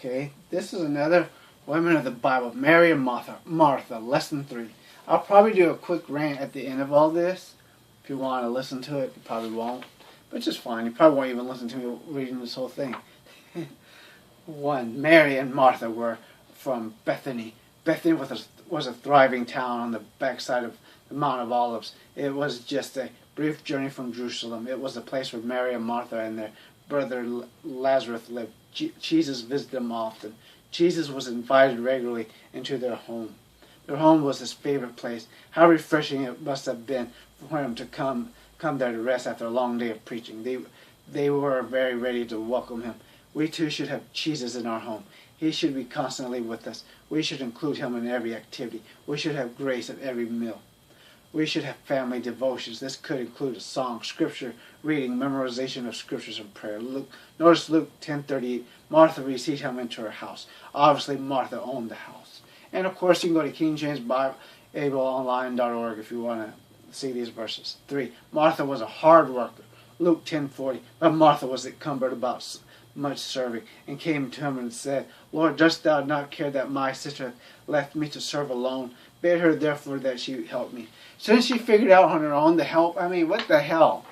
Okay, this is another women of the Bible, Mary and Martha. Martha, lesson 3. I'll probably do a quick rant at the end of all this. If you want to listen to it, you probably won't. But just fine. You probably won't even listen to me reading this whole thing. 1. Mary and Martha were from Bethany. Bethany was a thriving town on the backside of the Mount of Olives. It was just a brief journey from Jerusalem. It was the place where Mary and Martha and their brother Lazarus lived. Jesus visited them often. Jesus was invited regularly into their home. Their home was his favorite place. How refreshing it must have been for him to come there to rest after a long day of preaching. They were very ready to welcome him. We too should have Jesus in our home. He should be constantly with us. We should include him in every activity. We should have grace at every meal. We should have family devotions. This could include a song, scripture reading, memorization of scriptures, and prayer. Notice Luke 10:38. Martha received him into her house. Obviously, Martha owned the house. And of course, you can go to King James Bible, ableonline.org if you want to see these verses. 3. Martha was a hard worker. Luke 10:40. But Martha was encumbered about much serving, and came to him and said, Lord, dost thou not care that my sister hath left me to serve alone? Bid her therefore that she help me. Since she figured out on her own to help, what the hell?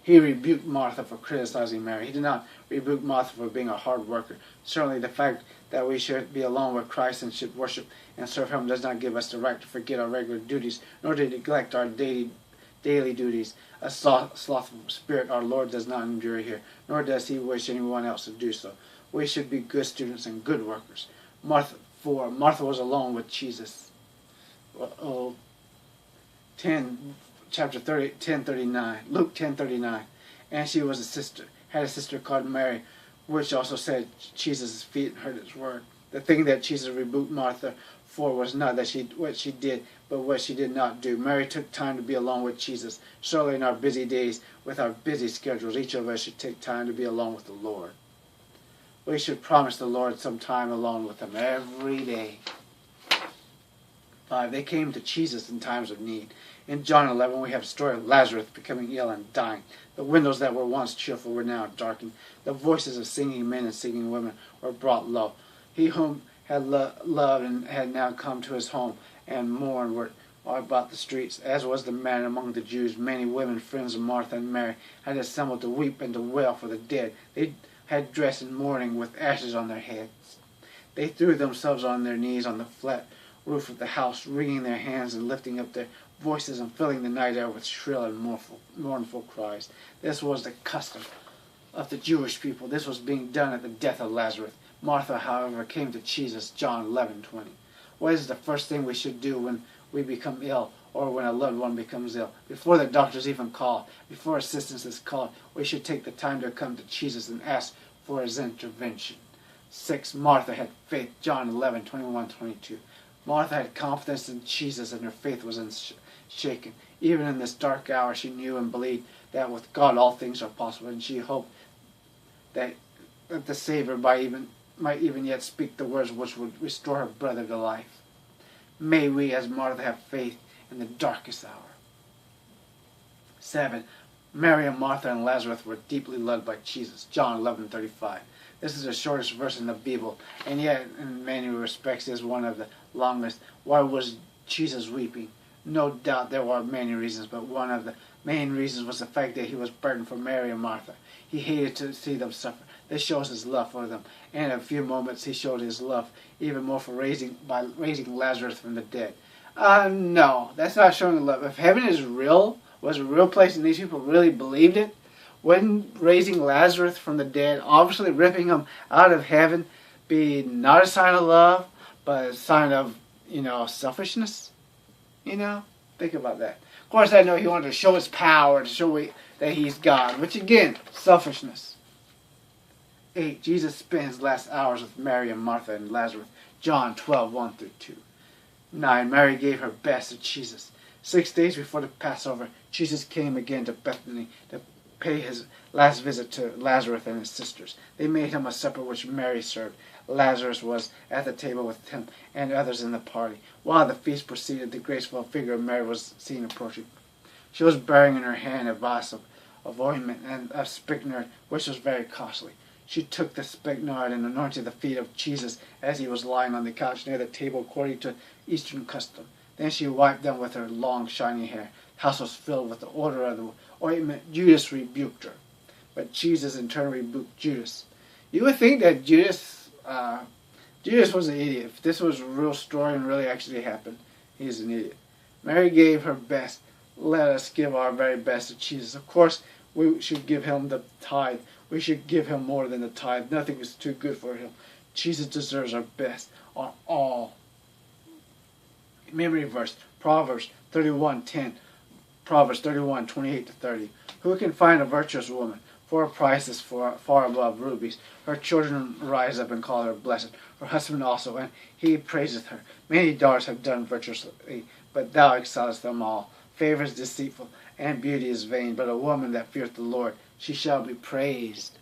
He rebuked Martha for criticizing Mary. He did not rebuke Martha for being a hard worker. Certainly the fact that we should be alone with Christ and should worship and serve him does not give us the right to forget our regular duties, nor to neglect our daily duties. A slothful spirit our Lord does not endure here, nor does he wish anyone else to do so. We should be good students and good workers. 4. Martha was alone with Jesus. Chapter 10:39. Luke 10:39. And she was had a sister called Mary, which also said Jesus' feet and heard his word. The thing that Jesus rebuked Martha for was not what she did, but what she did not do. Mary took time to be alone with Jesus. Surely in our busy days, with our busy schedules, each of us should take time to be alone with the Lord. We should promise the Lord some time alone with him every day. 5. They came to Jesus in times of need. In John 11, we have a story of Lazarus becoming ill and dying. The windows that were once cheerful were now darkened. The voices of singing men and singing women were brought low. He whom had loved and had now come to his home and mourned were about the streets. As was the manner among the Jews, many women, friends of Martha and Mary, had assembled to weep and to wail for the dead. They had dressed in mourning with ashes on their heads. They threw themselves on their knees on the flat roof of the house, wringing their hands and lifting up their voices and filling the night air with shrill and mournful cries. This was the custom of the Jewish people. This was being done at the death of Lazarus. Martha, however, came to Jesus, John 11:20. What is the first thing we should do when we become ill or when a loved one becomes ill? Before the doctors even call, before assistance is called, we should take the time to come to Jesus and ask for his intervention. 6. Martha had faith, John 11:21-22. Martha had confidence in Jesus and her faith was unshaken. Even in this dark hour, she knew and believed that with God all things are possible, and she hoped that the Savior might even yet speak the words which would restore her brother to life. May we, as Martha, have faith in the darkest hour. 7. Mary and Martha and Lazarus were deeply loved by Jesus, John 11:35. This is the shortest verse in the Bible, and yet in many respects is one of the longest. Why was Jesus weeping? No doubt there were many reasons, but one of the main reasons was the fact that he was burdened for Mary and Martha. He hated to see them suffer. This shows his love for them. And in a few moments he showed his love even more by raising Lazarus from the dead. No, that's not showing love. If heaven is real, was a real place and these people really believed it, wouldn't raising Lazarus from the dead, obviously ripping him out of heaven, be not a sign of love, but a sign of, selfishness? Think about that. Of course, I know he wanted to show his power, to show that he's God, which again, selfishness. 8. Jesus spent his last hours with Mary and Martha and Lazarus, John 12:1-2. 9. Mary gave her best to Jesus. 6 days before the Passover, Jesus came again to Bethany to pay his last visit to Lazarus and his sisters. They made him a supper which Mary served. Lazarus was at the table with him and others in the party. While the feast proceeded, the graceful figure of Mary was seen approaching. She was bearing in her hand a vase of ointment and of spikenard, which was very costly. She took the spikenard and anointed the feet of Jesus as he was lying on the couch near the table according to Eastern custom. Then she wiped them with her long shiny hair. The house was filled with the odor of the ointment. Judas rebuked her, but Jesus in turn rebuked Judas. You would think that Judas was an idiot. If this was a real story and really actually happened, he's an idiot. Mary gave her best. Let us give our very best to Jesus. Of course, we should give him the tithe. We should give him more than the tithe. Nothing is too good for him. Jesus deserves our best on all. Memory verse, Proverbs 31:10. Proverbs 31:28-30. Who can find a virtuous woman? For her price is far above rubies. Her children rise up and call her blessed. Her husband also, and he praiseth her. Many daughters have done virtuously, but thou excellest them all. Favor is deceitful, and beauty is vain, but a woman that feareth the Lord, she shall be praised.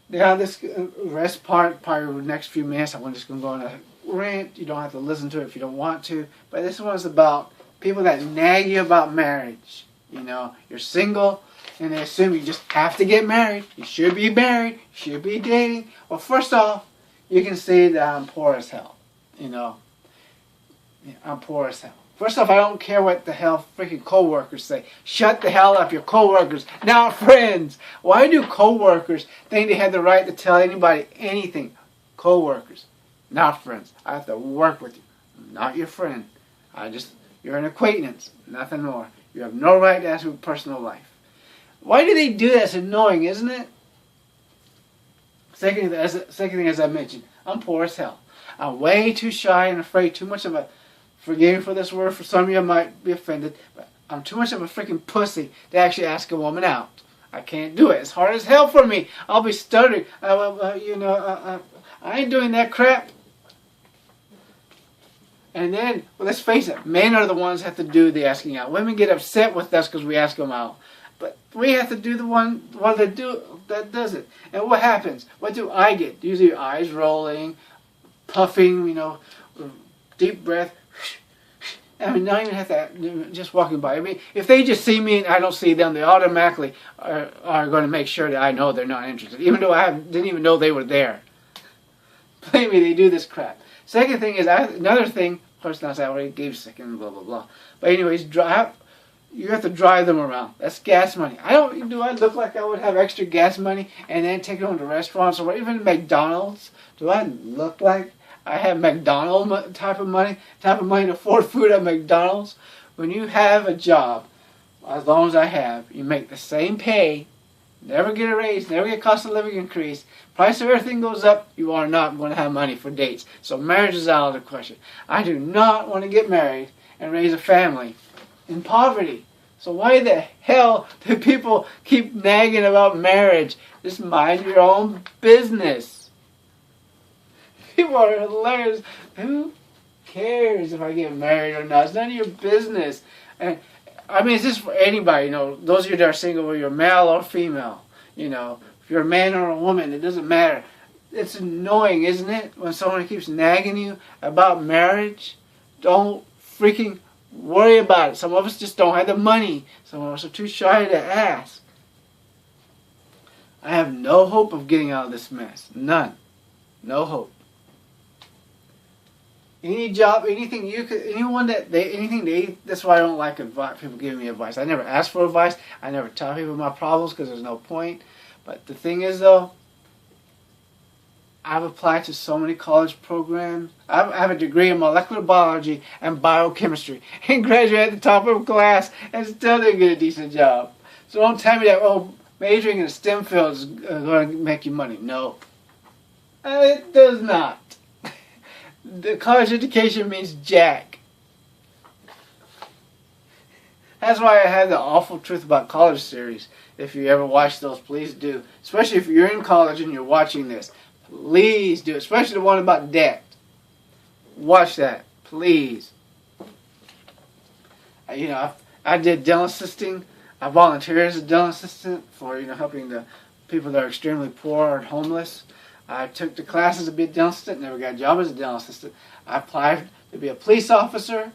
Now this rest part, probably the next few minutes, I'm just going to go on a rant. You don't have to listen to it if you don't want to. But this one's about people that nag you about marriage. You know, you're single, and they assume you just have to get married. You should be married. You should be dating. Well, first off, you can say that I'm poor as hell. You know, I'm poor as hell. First off, I don't care what the hell freaking co-workers say. Shut the hell up, your co-workers. Now friends. Why do co-workers think they have the right to tell anybody anything? Co-workers, not friends. I have to work with you. I'm not your friend. You're an acquaintance, nothing more. You have no right to ask me personal life. Why do they do that? It's annoying, isn't it? Second thing, as I mentioned, I'm poor as hell. I'm way too shy and afraid, too much of a, forgive me for this word, for some of you I might be offended, but I'm too much of a freaking pussy to actually ask a woman out. I can't do it. It's hard as hell for me. I'll be stuttering. I ain't doing that crap. And then, well, let's face it, men are the ones that have to do the asking out. Women get upset with us because we ask them out. But we have to do the one that does it. And what happens? What do I get? Usually eyes rolling, puffing, deep breath. I mean, not even have to, just walking by. I mean, if they just see me and I don't see them, they automatically are going to make sure that I know they're not interested, even though I didn't even know they were there. Believe me, they do this crap. Second thing is, another thing, of course, not I already gave second, blah, blah, blah. But anyways, you have to drive them around. That's gas money. Do I look like I would have extra gas money and then take them to restaurants or even McDonald's? Do I look like I have McDonald's type of money to afford food at McDonald's? When you have a job, as long as I have, you make the same pay, never get a raise, never get cost of living increase, price of everything goes up, you are not going to have money for dates. So marriage is out of the question. I do not want to get married and raise a family in poverty. So why the hell do people keep nagging about marriage? Just mind your own business. People are hilarious. Who cares if I get married or not? It's none of your business. And I mean, it's just for anybody. Those of you that are single, whether you're male or female. If you're a man or a woman, it doesn't matter. It's annoying, isn't it? When someone keeps nagging you about marriage, don't freaking worry about it. Some of us just don't have the money. Some of us are too shy to ask. I have no hope of getting out of this mess. None. No hope. Any job, anything that's why I don't like people giving me advice. I never ask for advice. I never tell people my problems because there's no point. But the thing is, though, I've applied to so many college programs. I have a degree in molecular biology and biochemistry and graduated at the top of class and still didn't get a decent job. So don't tell me that, majoring in a STEM field is going to make you money. No. It does not. The college education means jack. That's why I have the Awful Truth About College series. If you ever watch those, please do. Especially if you're in college and you're watching this. Please do. Especially the one about debt. Watch that. Please. I did dental assisting. I volunteered as a dental assistant for, helping the people that are extremely poor and homeless. I took the classes to be a dental assistant, never got a job as a dental assistant. I applied to be a police officer.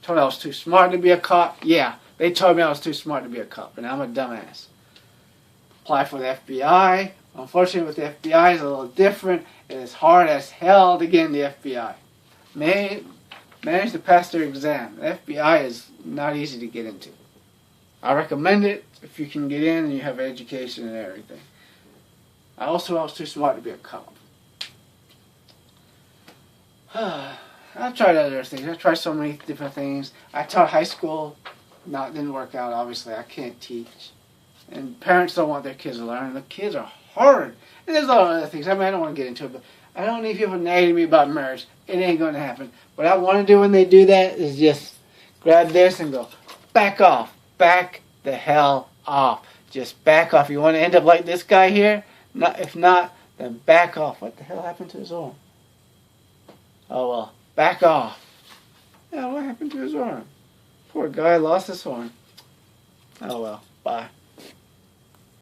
Told I was too smart to be a cop. Yeah, they told me I was too smart to be a cop, and I'm a dumbass. Applied for the FBI, Unfortunately, with the FBI, it's a little different. It is hard as hell to get in the FBI. Manage to pass their exam. The FBI is not easy to get into. I recommend it if you can get in and you have education and everything. I was too smart to be a cop. I've tried other things. I've tried so many different things. I taught high school. No, it didn't work out, obviously. I can't teach. And parents don't want their kids to learn. The kids are hard. And there's a lot of other things. I mean, I don't want to get into it, but I don't need people nagging at me about marriage. It ain't going to happen. What I want to do when they do that is just grab this and go, back off. Back the hell off. Just back off. You want to end up like this guy here? If not, then back off. What the hell happened to his arm? Oh, well. Back off. Yeah, what happened to his arm? Poor guy lost his arm. Oh, well. Bye.